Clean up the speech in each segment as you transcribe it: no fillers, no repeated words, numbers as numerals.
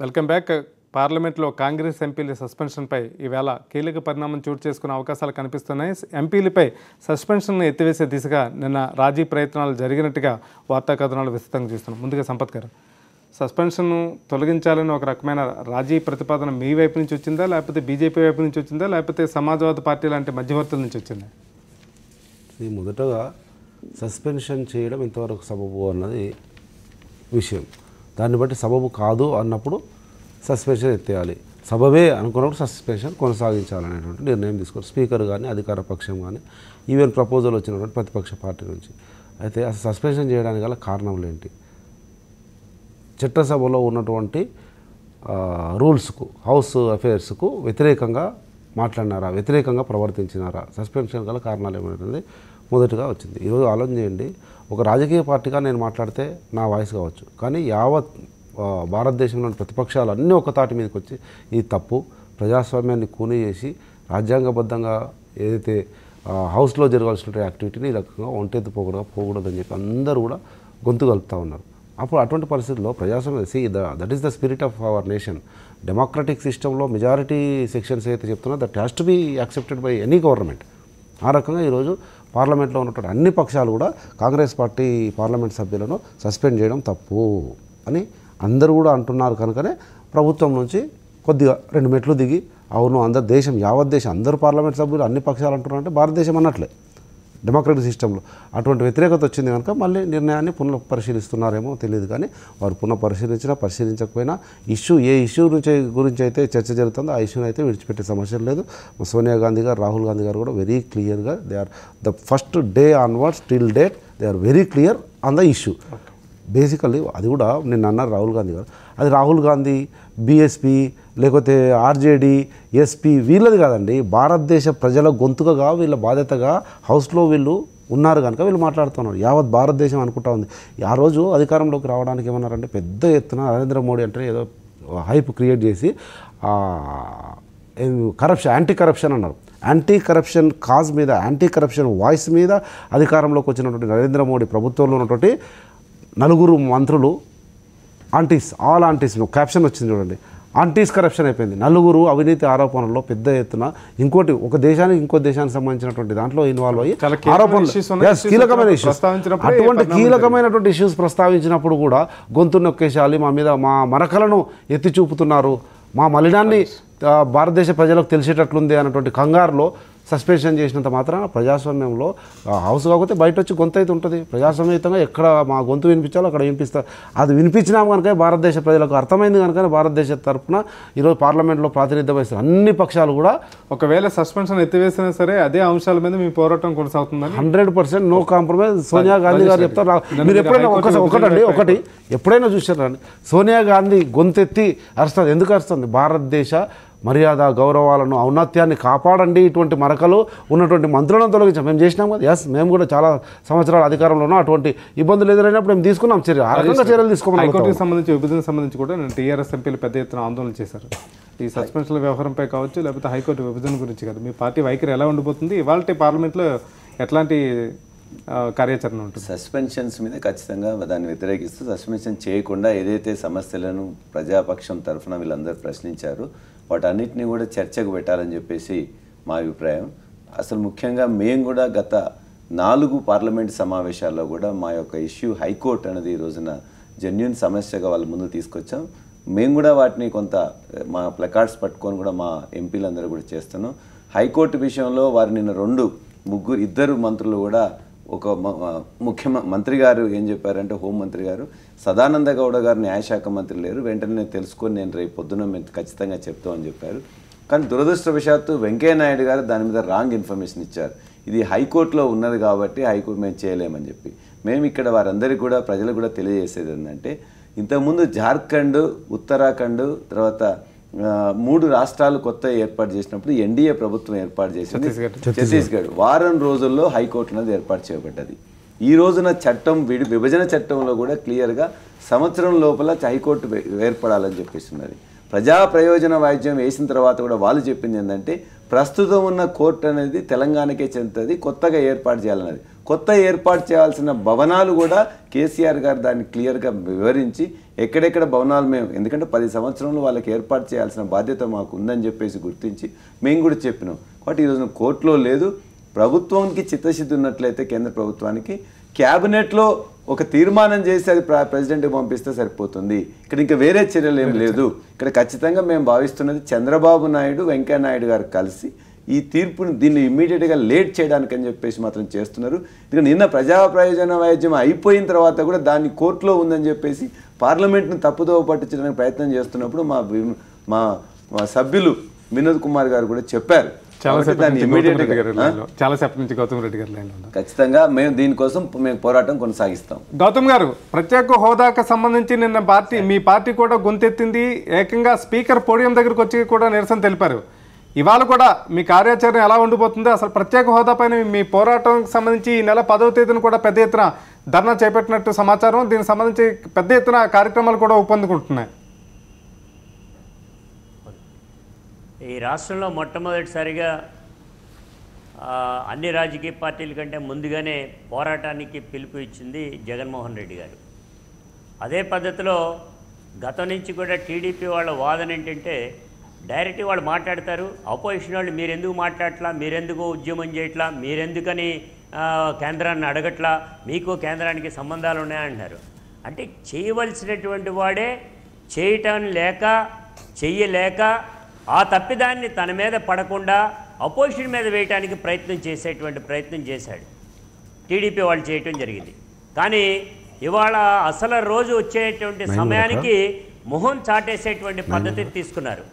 Welcome back. పార్లమెంట్లో కాంగ్రెస్ ఎంపీల సస్పెన్షన్పై ఈవేళ కీలక పరిణామం చోటు చేసుకునే అవకాశాలు కనిపిస్తున్నాయి. ఎంపీలపై సస్పెన్షన్ను ఎత్తివేసే దిశగా నిన్న రాజీ ప్రయత్నాలు జరిగినట్టుగా వార్తా కథనాలు విస్తృతంగా చూస్తున్నాం. ముందుగా సంపత్ గారు, సస్పెన్షన్ను తొలగించాలని ఒక రకమైన రాజీ ప్రతిపాదన మీ వైపు నుంచి వచ్చిందా, లేకపోతే బీజేపీ వైపు నుంచి వచ్చిందా, లేకపోతే సమాజ్వాదీ పార్టీ లాంటి మధ్యవర్తుల నుంచి వచ్చిందా? మొదటగా సస్పెన్షన్ చేయడం ఇంతవరకు సబబు అన్నది విషయం. దాన్ని బట్టి సబబు కాదు అన్నప్పుడు సస్పెన్షన్ ఎత్తేయాలి, సబబే అనుకున్నప్పుడు సస్పెన్షన్ కొనసాగించాలనేటువంటి నిర్ణయం తీసుకోవాలి స్పీకర్ కానీ అధికార పక్షం కానీ, ఈవెన్ ప్రపోజల్ వచ్చినటువంటి ప్రతిపక్ష పార్టీ నుంచి. అయితే అసలు సస్పెన్షన్ చేయడానికి గల కారణాలు ఏంటి? చట్టసభలో ఉన్నటువంటి రూల్స్కు, హౌస్ అఫేర్స్కు వ్యతిరేకంగా మాట్లాడినారా, వ్యతిరేకంగా ప్రవర్తించినారా, సస్పెన్షన్ గల కారణాలు ఏమైనది మొదటిగా వచ్చింది. ఈరోజు ఆలోచన చేయండి, ఒక రాజకీయ పార్టీగా నేను మాట్లాడితే నా వాయిస్ కావచ్చు, కానీ యావత్ భారతదేశంలోని ప్రతిపక్షాలు అన్నీ ఒక తాటి మీదకి వచ్చి ఇది తప్పు, ప్రజాస్వామ్యాన్ని కూనీ చేసి రాజ్యాంగబద్ధంగా ఏదైతే హౌస్లో జరగాల్సిన యాక్టివిటీని ఈ రకంగా ఒంటెత్తు పోకూడదని చెప్పి అందరూ కూడా గొంతు కలుపుతూ ఉన్నారు. అప్పుడు అటువంటి పరిస్థితుల్లో ప్రజాస్వామ్యం that is the spirit of our nation. Democratic సిస్టంలో మెజారిటీ సెక్షన్స్ అయితే చెప్తున్నా that has to be accepted by any government. ఆ రకంగా ఈరోజు పార్లమెంట్లో ఉన్నటువంటి అన్ని పక్షాలు కూడా కాంగ్రెస్ పార్టీ పార్లమెంట్ సభ్యులను సస్పెండ్ చేయడం తప్పు అని అందరూ కూడా అంటున్నారు. కనుకనే ప్రభుత్వం నుంచి కొద్దిగా 2 మెట్లు దిగి, అవును అందరు దేశం, యావత్ దేశం అందరూ పార్లమెంట్ సభ్యులు అన్ని పక్షాలు అంటున్నారంటే భారతదేశం అన్నట్లే డెమోక్రటిక్ సిస్టంలో అటువంటి వ్యతిరేకత వచ్చింది కనుక మళ్ళీ నిర్ణయాన్ని పునఃపరిశీలిస్తున్నారేమో తెలియదు. కానీ వారు పరిశీలించకపోయినా ఏ ఇష్యూ గురించి అయితే చర్చ జరుగుతుందో ఆ ఇష్యూని అయితే విడిచిపెట్టే సమస్య లేదు. సోనియా గాంధీ గారు, రాహుల్ గాంధీ గారు కూడా వెరీ క్లియర్గా they are the first day onwards till date they are very clear on the issue. Basically అది కూడా నిన్న అన్నారు రాహుల్ గాంధీ గారు, అది రాహుల్ గాంధీ, బీఎస్పీ లేకపోతే ఆర్జేడీ, ఎస్పీ వీళ్ళది కాదండి, భారతదేశ ప్రజల గొంతుకగా వీళ్ళ బాధ్యతగా హౌస్లో వీళ్ళు ఉన్నారు కనుక వీళ్ళు మాట్లాడుతున్నారు. యావత్ భారతదేశం అనుకుంటా ఉంది. ఆ రోజు అధికారంలోకి రావడానికి ఏమన్నారంటే పెద్ద ఎత్తున నరేంద్ర మోడీ అంటే ఏదో హైప్ క్రియేట్ చేసి యాంటీ కరప్షన్ అన్నారు. యాంటీ కరప్షన్ కాజ్ మీద, యాంటీ కరప్షన్ వాయిస్ మీద అధికారంలోకి వచ్చినటువంటి నరేంద్ర మోడీ ప్రభుత్వంలో ఉన్నటువంటి 4 మంత్రులు ఆల్ ఆంటీస్ క్యాప్షన్ వచ్చింది చూడండి, ఆంటీస్ కరప్షన్ అయిపోయింది. 4 అవినీతి ఆరోపణల్లో పెద్ద ఎత్తున ఒక దేశానికి ఇంకో దేశానికి సంబంధించినటువంటి దాంట్లో ఇన్వాల్వ్ అయ్యి ఆరోపణలు, కీలకమైన ఇష్యూస్, అటువంటి కీలకమైనటువంటి ఇష్యూస్ ప్రస్తావించినప్పుడు కూడా గొంతు నొక్కేసాలి, మా మరకలను ఎత్తి చూపుతున్నారు, మా మలినాన్ని భారతదేశ ప్రజలకు తెలిసేటట్లుంది అన్నటువంటి కంగారులో సస్పెన్షన్ చేసినంత మాత్రాన ప్రజాస్వామ్యంలో హౌస్ కాకపోతే బయట వచ్చి గొంతు అయితే ఉంటుంది. ప్రజాస్వామ్యయుతంగా ఎక్కడ మా గొంతు వినిపించాలో అక్కడ వినిపిస్తారు. అది వినిపించినాం కనుక భారతదేశ ప్రజలకు అర్థమైంది కనుక భారతదేశ తరఫున ఈరోజు పార్లమెంట్లో ప్రాతినిధ్యం వహిస్తారు అన్ని పక్షాలు కూడా. ఒకవేళ సస్పెన్షన్ ఎత్తివేసినా సరే అదే అంశాల మీద మీ పోరాటం కొనసాగుతుంది. 100% నో కాంప్రమైజ్. సోనియా గాంధీ గారు చెప్తారు. మీరు ఎప్పుడైనా ఎప్పుడైనా చూసారండి, సోనియా గాంధీ గొంతెత్తి అరుస్తుంది. ఎందుకు అరుస్తుంది? భారతదేశ మర్యాద, గౌరవాలను, ఔన్నత్యాన్ని కాపాడండి, ఇటువంటి మరకలు ఉన్నటువంటి మంత్రులను తొలగించాం. మేము చేసినాం కదా. మేము కూడా చాలా సంవత్సరాల అధికారంలో ఉన్నాం. అటువంటి ఇబ్బందులు ఎదురైనప్పుడు మేము తీసుకున్నాం చర్య, ఆ రకంగా చర్యలు తీసుకోవాలి. హైకోర్టుకి సంబంధించి విభజన సంబంధించి కూడా టీఆర్ఎస్ ఎంపీలు పెద్ద ఎత్తున ఆందోళన చేశారు. ఈ సస్పెన్షన్ల వ్యవహారంపై కావచ్చు, లేకపోతే హైకోర్టు విభజన గురించి కాదు, మీ పార్టీ వైఖరి ఎలా ఉండిపోతుంది, ఇవాళ పార్లమెంట్లో ఎట్లాంటి కార్యాచరణ ఉంటుంది? సస్పెన్షన్స్ మీద ఖచ్చితంగా దాన్ని వ్యతిరేకిస్తూ సస్పెన్షన్ చేయకుండా ఏదైతే సమస్యలను ప్రజాపక్షం తరఫున వీళ్ళందరూ ప్రశ్నించారో వాటన్నిటిని కూడా చర్చకు పెట్టాలని చెప్పేసి మా అభిప్రాయం. అసలు ముఖ్యంగా మేము కూడా గత 4 పార్లమెంట్ సమావేశాల్లో కూడా మా యొక్క ఇష్యూ హైకోర్టు అనేది ఈ రోజున జెన్యూన్ సమస్యగా వాళ్ళ ముందు తీసుకొచ్చాం. మేము కూడా వాటిని కొంత మా ప్లకార్డ్స్ పట్టుకొని కూడా మా ఎంపీలందరూ కూడా చేస్తున్నాం. హైకోర్టు విషయంలో వారు నిన్న 2 మంత్రులు కూడా, ఒక మంత్రి గారు ఏం చెప్పారంటే హోంమంత్రి గారు, సదానంద గౌడ గారు న్యాయశాఖ మంత్రి లేరు, వెంటనే నేను తెలుసుకొని నేను రేపు పొద్దున మేము ఖచ్చితంగా చెప్తామని చెప్పారు. కానీ దురదృష్టవశాత్తు వెంకయ్య నాయుడు గారు దాని మీద రాంగ్ ఇన్ఫర్మేషన్ ఇచ్చారు. ఇది హైకోర్టులో ఉన్నది కాబట్టి హైకోర్టు మేము చేయలేమని చెప్పి. మేము ఇక్కడ వారందరికీ కూడా ప్రజలకు కూడా తెలియజేసేది ఏంటంటే, ఇంతకుముందు జార్ఖండ్, ఉత్తరాఖండ్, తర్వాత 3 రాష్ట్రాలు కొత్త ఏర్పాటు చేసినప్పుడు ఎన్డీఏ ప్రభుత్వం ఏర్పాటు చేసింది ఛత్తీస్గఢ్. వారం రోజుల్లో హైకోర్టు అనేది ఏర్పాటు చేయబడ్డది. ఈ రోజున విభజన చట్టంలో కూడా క్లియర్గా సంవత్సరం లోపల హైకోర్టు ఏర్పడాలని చెప్పేస్తున్నది. ప్రజా ప్రయోజన వాయిద్యం వేసిన తర్వాత కూడా వాళ్ళు చెప్పింది ఏంటంటే ప్రస్తుతం ఉన్న కోర్టు అనేది తెలంగాణకే చెందుతుంది, కొత్తగా ఏర్పాటు చేయాలన్నది. కొత్త ఏర్పాటు చేయాల్సిన భవనాలు కూడా కేసీఆర్ గారు దాన్ని క్లియర్గా వివరించి ఎక్కడెక్కడ భవనాలు మేము, ఎందుకంటే 10 సంవత్సరంలో వాళ్ళకి ఏర్పాటు చేయాల్సిన బాధ్యత మాకు ఉందని చెప్పేసి గుర్తించి మేము కూడా చెప్పినాం. కాబట్టి ఈరోజు కోర్టులో లేదు. ప్రభుత్వానికి చిత్తశుద్ధి ఉన్నట్లయితే కేంద్ర ప్రభుత్వానికి క్యాబినెట్లో ఒక తీర్మానం చేసి అది ప్రెసిడెంట్కి పంపిస్తే సరిపోతుంది. ఇక్కడ ఇంకా వేరే చర్యలు ఏం లేదు. ఇక్కడ ఖచ్చితంగా మేము భావిస్తున్నది చంద్రబాబు నాయుడు, వెంకయ్య నాయుడు గారు కలిసి ఈ తీర్పుని దీన్ని ఇమ్మీడియట్గా లేట్ చేయడానికి అని చెప్పేసి మాత్రం చేస్తున్నారు. ఎందుకంటే నిన్న ప్రజా ప్రయోజన వాయిద్యం అయిపోయిన తర్వాత కూడా దాన్ని కోర్టులో ఉందని చెప్పేసి పార్లమెంట్ను తప్పుదోవ పట్టించడానికి ప్రయత్నం చేస్తున్నప్పుడు మా సభ్యులు వినోద్ కుమార్ గారు కూడా చెప్పారు. చాలాసేపటి నుంచి గౌతమ్ రెడ్డి గారు లైన్లో ఉన్నారు. ఖచ్చితంగా మేము దీనికోసం మేము పోరాటం కొనసాగిస్తాం. గౌతమ్ గారు, ప్రత్యేక హోదాకు సంబంధించి నిన్న మీ పార్టీ కూడా గొంతెత్తింది. ఏకంగా స్పీకర్ పోడియం దగ్గరకు వచ్చి కూడా నిరసన తెలిపారు. ఇవాళ కూడా మీ కార్యాచరణ ఎలా ఉండిపోతుంది? అసలు ప్రత్యేక హోదా పైన మీ పోరాటానికి సంబంధించి ఈ నెల 10వ తేదీన కూడా పెద్ద ఎత్తున ధర్నా చేపట్టినట్టు సమాచారం. దీనికి సంబంధించి పెద్ద ఎత్తున కార్యక్రమాలు కూడా ఊపందుకుంటున్నాయి. ఈ రాష్ట్రంలో మొట్టమొదటిసారిగా అన్ని రాజకీయ పార్టీల కంటే ముందుగానే పోరాటానికి పిలుపు ఇచ్చింది జగన్మోహన్ రెడ్డి గారు. అదే పద్ధతిలో గతం నుంచి కూడా టీడీపీ వాళ్ళ వాదన ఏంటంటే డైరెక్ట్గా వాళ్ళు మాట్లాడతారు. అపోజిషన్ వాళ్ళు మీరెందుకు మాట్లాడట్లా, మీరెందుకు ఉద్యమం చేయట్లా, మీరెందుకని కేంద్రాన్ని అడగట్లా, మీకు కేంద్రానికి సంబంధాలు ఉన్నాయంటున్నారు. అంటే చేయవలసినటువంటి వాడే చేయటం లేక చెయ్యలేక ఆ తప్పిదాన్ని తన మీద పడకుండా అపోజిషన్ మీద వేయడానికి ప్రయత్నం చేశాడు. టీడీపీ వాళ్ళు చేయటం జరిగింది. కానీ ఇవాళ అసలు రోజు వచ్చేటువంటి సమయానికి మొహం చాటేసేటువంటి పద్ధతిని తీసుకున్నారు.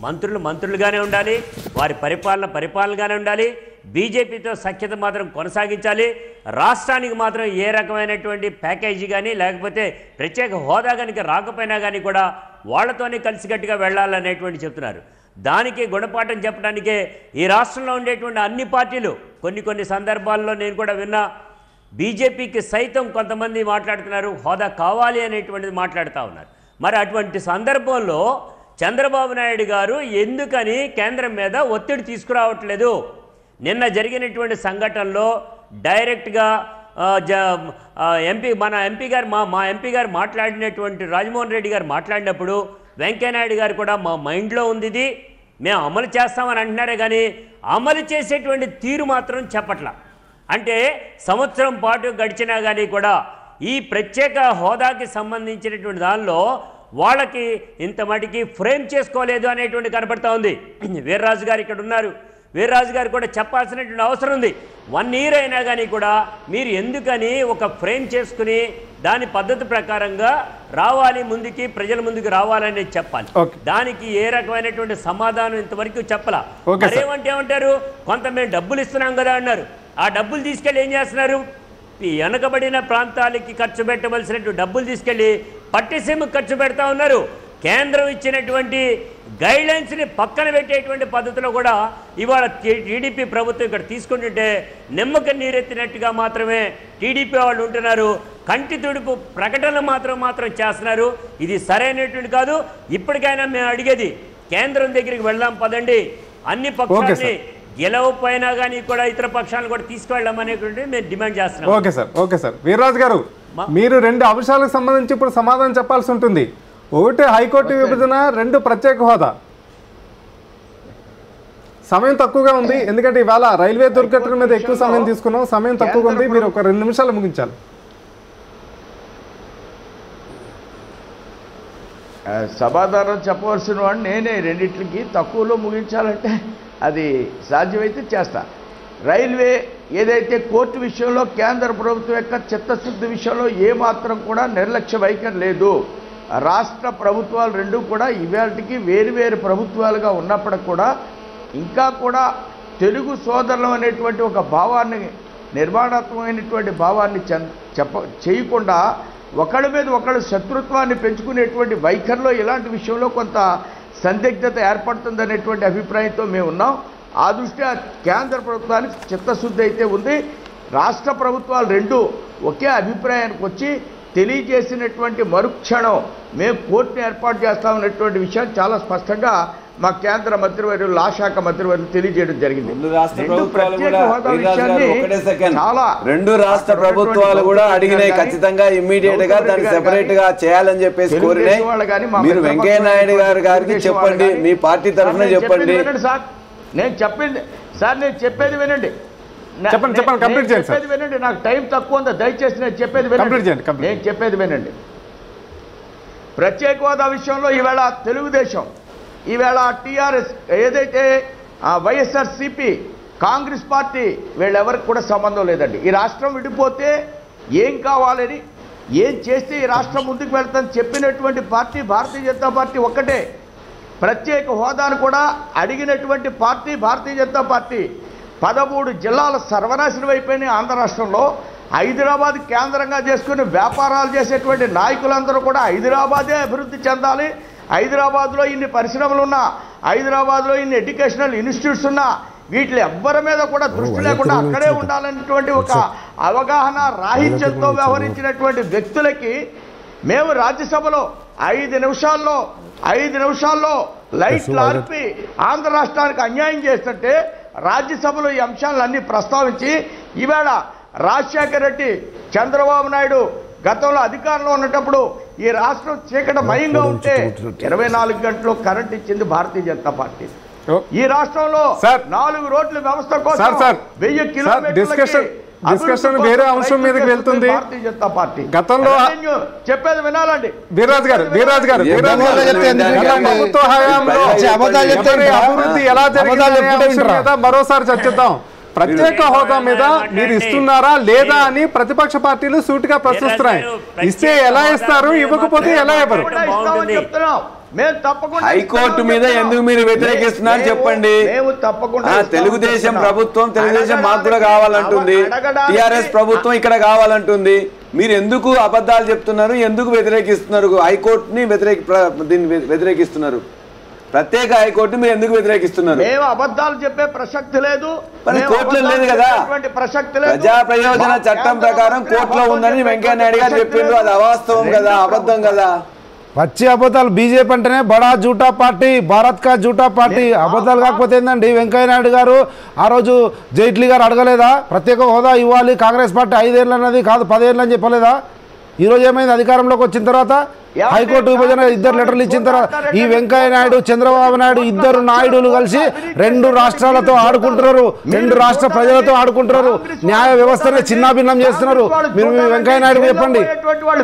మంత్రులు మంత్రులుగానే ఉండాలి, వారి పరిపాలనగానే ఉండాలి, బీజేపీతో సఖ్యత మాత్రం కొనసాగించాలి, రాష్ట్రానికి మాత్రం ఏ రకమైనటువంటి ప్యాకేజీ కానీ లేకపోతే ప్రత్యేక హోదా కనుక రాకపోయినా కానీ కూడా వాళ్ళతోనే కలిసికట్టుగా వెళ్ళాలనేటువంటి చెప్తున్నారు. దానికి గుణపాఠం చెప్పడానికే ఈ రాష్ట్రంలో ఉండేటువంటి అన్ని పార్టీలు కొన్ని సందర్భాల్లో నేను కూడా విన్నా, బీజేపీకి సైతం కొంతమంది మాట్లాడుతున్నారు, హోదా కావాలి అనేటువంటిది మాట్లాడుతూ ఉన్నారు. మరి అటువంటి సందర్భంలో చంద్రబాబు నాయుడు గారు ఎందుకని కేంద్రం మీద ఒత్తిడి తీసుకురావట్లేదు? నిన్న జరిగినటువంటి సంఘటనలో డైరెక్ట్గా మా ఎంపీ గారు మాట్లాడినటువంటి రాజమోహన్ రెడ్డి గారు మాట్లాడినప్పుడు వెంకయ్యనాయుడు గారు కూడా మా మైండ్లో ఉంది, ఇది మేము అమలు చేస్తామని అంటున్నారే కానీ అమలు చేసేటువంటి తీరు మాత్రం చెప్పట్లా. అంటే సంవత్సరం పాటు గడిచినా కానీ కూడా ఈ ప్రత్యేక హోదాకి సంబంధించినటువంటి దానిలో వాళ్ళకి ఇంత మటుకి ఫ్రేమ్ చేసుకోలేదు అనేటువంటి కనబడతా ఉంది. వీర్రాజు గారు ఇక్కడ ఉన్నారు, వీర్రాజు గారు కూడా చెప్పాల్సినటువంటి అవసరం ఉంది. 1 year అయినా కానీ కూడా మీరు ఎందుకని ఒక ఫ్రేమ్ చేసుకుని దాని పద్ధతి ప్రకారంగా రావాలి, ముందుకి ప్రజల ముందుకు రావాలనేది చెప్పాలి. దానికి ఏ రకమైనటువంటి సమాధానం ఇంతవరకు చెప్పలా. ఏమంటారు, కొంత మేము డబ్బులు ఇస్తున్నాం కదా అన్నారు. ఆ డబ్బులు తీసుకెళ్ళి ఏం చేస్తున్నారు? వెనకబడిన ప్రాంతాలకి ఖర్చు పెట్టవలసినటువంటి డబ్బులు తీసుకెళ్ళి పట్టిసీమకు ఖర్చు పెడతా ఉన్నారు. కేంద్రం ఇచ్చినటువంటి గైడ్లైన్స్ని పక్కన పెట్టేటువంటి పద్ధతిలో కూడా ఇవాళ టీడీపీ ప్రభుత్వం ఇక్కడ తీసుకుంటుంటే నిమ్మక నీరెత్తినట్టుగా మాత్రమే టీడీపీ వాళ్ళు ఉంటున్నారు. కంటి తుడుపు ప్రకటనలు మాత్రం చేస్తున్నారు. ఇది సరైనటువంటి కాదు. ఇప్పటికైనా మేము అడిగేది, కేంద్రం దగ్గరికి వెళ్దాం పదండి, అన్ని పక్షాలని గెలవపోయినా కానీ కూడా ఇతర పక్షాలను కూడా తీసుకువెళ్ళామనేటువంటి మేము డిమాండ్ చేస్తున్నాం. ఓకే సార్ వీర్రాజు గారు, మీరు 2 అంశాలకు సంబంధించి ఇప్పుడు సమాధానం చెప్పాల్సి ఉంటుంది. 1 హైకోర్టు విభజన, 2 ప్రత్యేక హోదా. సమయం తక్కువగా ఉంది, ఎందుకంటే ఇవాళ రైల్వే దుర్ఘటన మీద ఎక్కువ సమయం తీసుకున్నాం. సమయం తక్కువగా ఉంది, మీరు ఒక 2 నిమిషాలు ముగించాలి. సమాధానం చెప్పవలసిన వాడిని నేనే. రెండిట్లకి తక్కువలో ముగించాలంటే అది సాధ్యమైతే చేస్తా. రైల్వే ఏదైతే కోర్టు విషయంలో కేంద్ర ప్రభుత్వం యొక్క చిత్తశుద్ధి విషయంలో ఏమాత్రం కూడా నిర్లక్ష్య వైఖరి లేదు. రాష్ట్ర ప్రభుత్వాలు 2 కూడా ఇవాళకి వేరు ప్రభుత్వాలుగా ఉన్నప్పటికి కూడా ఇంకా కూడా తెలుగు సోదరులం అనేటువంటి ఒక భావాన్ని, నిర్మాణాత్మకమైనటువంటి భావాన్ని చేయకుండా ఒకళ్ళ మీద ఒకళ్ళు శత్రుత్వాన్ని పెంచుకునేటువంటి వైఖరిలో ఇలాంటి విషయంలో కొంత సందిగ్ధత ఏర్పడుతుందనేటువంటి అభిప్రాయంతో మేము ఉన్నాం. ఆ దృష్ట్యా కేంద్ర ప్రభుత్వానికి చిత్తశుద్ధి అయితే ఉంది. రాష్ట్ర ప్రభుత్వాలు 2 ఒకే అభిప్రాయానికి వచ్చి తెలియజేసినటువంటి మరుక్షణం మేము కోర్టును ఏర్పాటు చేస్తామన్నటువంటి విషయాన్ని చాలా స్పష్టంగా మా కేంద్ర మంత్రివర్యులు లా శాఖ మంత్రివర్యులు తెలియజేయడం జరిగింది. రెండు రాష్ట్ర ప్రభుత్వాలు కూడా అడిగినాయి ఖచ్చితంగా ఇమ్మీడియట్ గా దాన్ని సెపరేట్ గా చేయాలని చెప్పేసి కోరినాయి. మీరు వెంకయ్య నాయుడు గారికి చెప్పండి, మీ పార్టీ తరఫున చెప్పండి. సార్ నేను చెప్పేది వినండి. చెప్పేది వినండి. నాకు టైం తక్కువ ఉందా, దయచేసి నేను చెప్పేది వినండి. ప్రత్యేక హోదా విషయంలో ఈవేళ తెలుగుదేశం, ఈవేళ టీఆర్ఎస్, ఏదైతే వైఎస్ఆర్సీపీ, కాంగ్రెస్ పార్టీ, వీళ్ళెవరికి కూడా సంబంధం లేదండి. ఈ రాష్ట్రం విడిపోతే ఏం కావాలని, ఏం చేస్తే ఈ రాష్ట్రం ముందుకు వెళ్తామని చెప్పినటువంటి పార్టీ భారతీయ జనతా పార్టీ ఒక్కటే. ప్రత్యేక హోదాను కూడా అడిగినటువంటి పార్టీ భారతీయ జనతా పార్టీ. 13 జిల్లాల సర్వనాశనం అయిపోయినాయి ఆంధ్ర రాష్ట్రంలో. హైదరాబాద్ కేంద్రంగా చేసుకుని వ్యాపారాలు చేసేటువంటి నాయకులందరూ కూడా హైదరాబాదే అభివృద్ధి చెందాలి, హైదరాబాద్లో ఇన్ని పరిశ్రమలు ఉన్నా, హైదరాబాద్లో ఇన్ని ఎడ్యుకేషనల్ ఇన్స్టిట్యూట్స్ ఉన్నా, వీటి ఎవ్వరి మీద కూడా దృష్టి లేకుండా అక్కడే ఉండాలనేటువంటి ఒక అవగాహన రాహిత్యంతో వ్యవహరించినటువంటి వ్యక్తులకి మేము రాజ్యసభలో 5 నిమిషాల్లో లైట్లు ఆర్పి ఆంధ్ర రాష్ట్రానికి అన్యాయం చేస్తుంటే రాజ్యసభలో ఈ అంశాలన్నీ ప్రస్తావించి ఈవేళ రాజశేఖర రెడ్డి, చంద్రబాబు నాయుడు గతంలో అధికారంలో ఉన్నప్పుడు ఈ రాష్ట్రం చీకటమయంగా ఉంటే 24 గంటలు కరెంట్ ఇచ్చింది భారతీయ జనతా పార్టీ. ఈ రాష్ట్రంలో 4 రోడ్ల వ్యవస్థ కోసం 1000 కిలోమీటర్ల డిస్కషన్ వేరే అంశం మీదకి వెళ్తుంది. భారతీయ జనతా పార్టీ గతంలో చెప్పేది వినాలండి. వీర్రాజు గారు ప్రభుత్వ హయాంలో అభివృద్ధి ఎలా జరిగింది మరోసారి చర్చిద్దాం. ప్రత్యేక హోదా మీద మీరు ఇస్తున్నారా లేదా అని ప్రతిపక్ష పార్టీలు సూటిగా ప్రశ్నిస్తున్నాయి. ఇస్తే ఎలా ఇస్తారు, ఇవ్వకపోతే ఎలా ఇవ్వరు? హైకోర్టు మీద ఎందుకు మీరు వ్యతిరేకిస్తున్నారు చెప్పండి. తెలుగుదేశం ప్రభుత్వం, తెలుగుదేశం మాకు కూడా కావాలంటుంది, టిఆర్ఎస్ ప్రభుత్వం ఇక్కడ కావాలంటుంది. మీరు ఎందుకు అబద్ధాలు చెప్తున్నారు, ఎందుకు వ్యతిరేకిస్తున్నారు? హైకోర్టుని వ్యతిరేకిస్తున్నారు, ప్రత్యేక హైకోర్టు మీరు ఎందుకు వ్యతిరేకిస్తున్నారు? మేము అబద్ధాలు చెప్పే ప్రసక్తి లేదు, కోర్టులో లేదు కదా. ప్రజా ప్రయోజన చట్టం ప్రకారం కోర్టులో ఉందని వెంకయ్య నాయుడు గారు చెప్పిండ్రు. అది అవాస్తవం కదా, అబద్ధం కదా. పచ్చి అబద్ధాలు. బీజేపీ అంటేనే బడా జూటా పార్టీ, భారత్ కా జూటా పార్టీ. అబద్ధాలు కాకపోతే ఏందండి? వెంకయ్య నాయుడు గారు ఆ రోజు జైట్లీ గారు అడగలేదా ప్రత్యేక హోదా ఇవ్వాలి, కాంగ్రెస్ పార్టీ 5 ఏళ్ళు అన్నది కాదు 10 ఏళ్ళు అని చెప్పలేదా? ఈరోజు ఏమైంది? అధికారంలోకి వచ్చిన తర్వాత హైకోర్టు విభజన 2 లెటర్లు ఇచ్చిన తర్వాత ఈ వెంకయ్య నాయుడు, చంద్రబాబు నాయుడు ఇద్దరు నాయుడులు కలిసి 2 రాష్ట్రాలతో ఆడుకుంటున్నారు, 2 రాష్ట్ర ప్రజలతో ఆడుకుంటున్నారు, న్యాయ వ్యవస్థనే చిన్నాభిన్నం చేస్తున్నారు. మీరు వెంకయ్య నాయుడు చెప్పండి.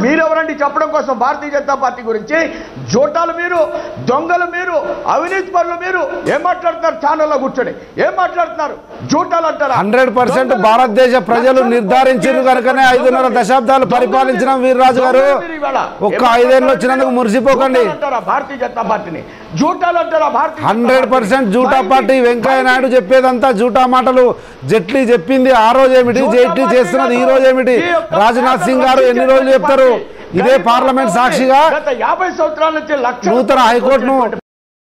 మీరెవరండి చెప్పడం కోసం భారతీయ జనతా పార్టీ గురించి? జోటాలు మీరు, దొంగలు మీరు, అవినీతి పరులు మీరు. ఏం మాట్లాడుతున్నారు? ఛానల్లో కూర్చొని ఏం మాట్లాడుతున్నారు? జోటాలు అంటారా? 100% భారతదేశ ప్రజలు నిర్ధారించారు కనుకనే 5.5 దశాబ్దాలు పరిపాలించిన వీర్రాజు గారు ఒక్క 5 ఏళ్ళు వచ్చినందుకు మురిసిపోకండి. భారతీయ జనతా పార్టీని జూటాలు అంటారా? 100% జూటా పార్టీ. వెంకయ్య నాయుడు చెప్పేదంతా జూటా మాటలు. జైట్లీ చెప్పింది ఆ రోజు ఏమిటి, జైట్లీ చేస్తున్నది ఈ రోజు ఏమిటి? రాజ్నాథ్ సింగ్ గారు ఎన్ని రోజులు చెప్తారు? ఇదే పార్లమెంట్ సాక్షిగా 50 సంవత్సరాల నుంచి నూతన హైకోర్టును